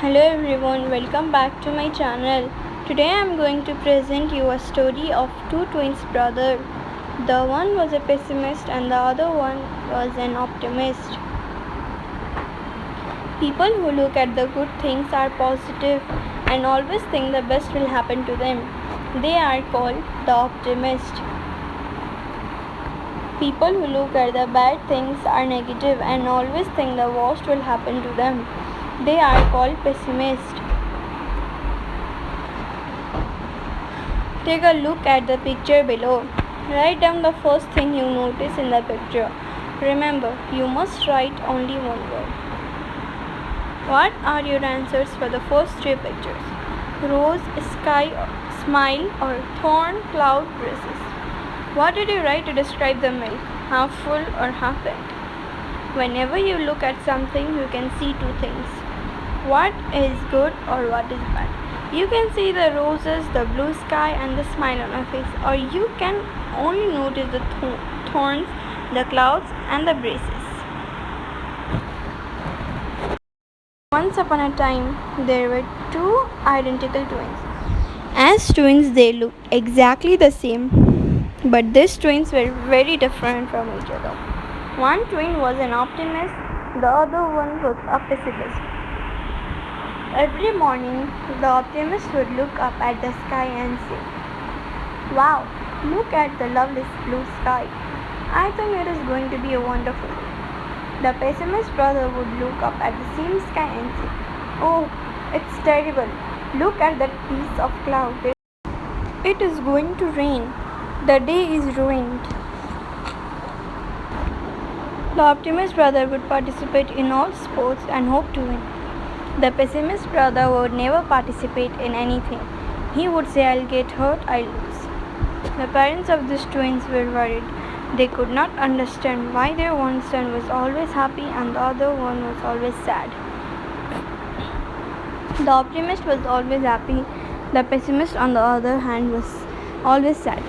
Hello everyone, welcome back to my channel. Today I am going to present you a story of two twins brothers. The one was a pessimist and the other one was an optimist. People who look at the good things are positive and always think the best will happen to them. They are called the optimist. People who look at the bad things are negative and always think the worst will happen to them. They are called pessimists. Take a look at the picture below. Write down the first thing you notice in the picture. Remember, you must write only one word. What are your answers for the first three pictures? Rose, sky, smile, or thorn, cloud, breezes? What did you write to describe the milk? Half full or half empty? Whenever you look at something, you can see two things. What is good or what is bad? You can see the roses, the blue sky, and the smile on our face, or you can only notice the thorns, the clouds, and the breezes. Once upon a time, there were two identical twins. As twins, they looked exactly the same, but these twins were very different from each other. One twin was an optimist, the other one was a pessimist. Every morning, the optimist would look up at the sky and say, "Wow, look at the lovely blue sky. I think it is going to be a wonderful day." The pessimist brother would look up at the same sky and say, "Oh, it's terrible. Look at that piece of cloud. It is going to rain. The day is ruined." The optimist brother would participate in all sports and hope to win. The pessimist brother would never participate in anything. He would say, "I'll get hurt, I'll lose." The parents of these twins were worried. They could not understand why their one son was always happy and the other one was always sad. The optimist was always happy. The pessimist, on the other hand, was always sad.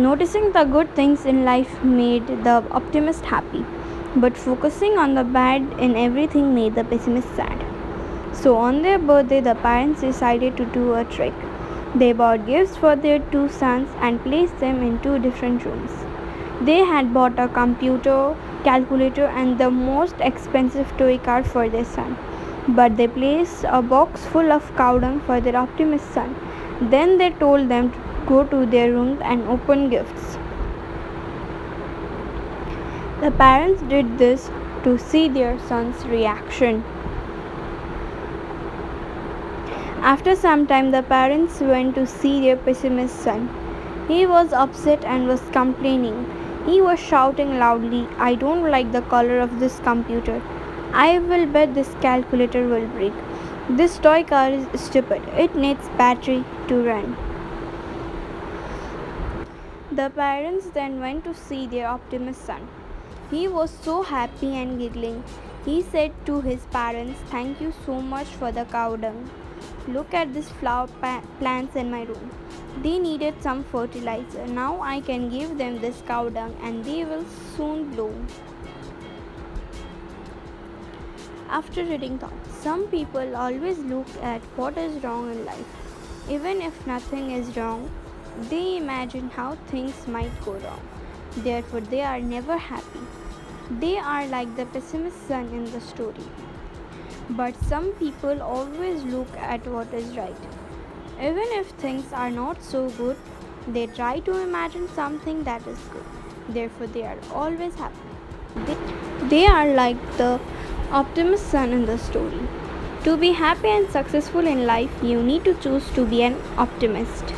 Noticing the good things in life made the optimist happy, but focusing on the bad in everything made the pessimist sad. So on their birthday, the parents decided to do a trick. They bought gifts for their two sons and placed them in two different rooms. They had bought a computer, calculator, and the most expensive toy car for their son. But they placed a box full of cow dung for their optimist son. Then they told them to go to their rooms and open gifts. The parents did this to see their son's reaction. After some time, the parents went to see their pessimist son. He was upset and was complaining. He was shouting loudly, "I don't like the color of this computer. I will bet this calculator will break. This toy car is stupid. It needs battery to run." The parents then went to see their optimist son. He was so happy and giggling. He said to his parents, "Thank you so much for the cow dung. Look at these flower plants in my room. They needed some fertilizer. Now I can give them this cow dung and they will soon bloom." After reading thoughts, some people always look at what is wrong in life. Even if nothing is wrong, they imagine how things might go wrong. Therefore, they are never happy. They are like the pessimist son in the story. But some people always look at what is right. Even if things are not so good, they try to imagine something that is good. Therefore, they are always happy. They are like the optimist son in the story. To be happy and successful in life, you need to choose to be an optimist.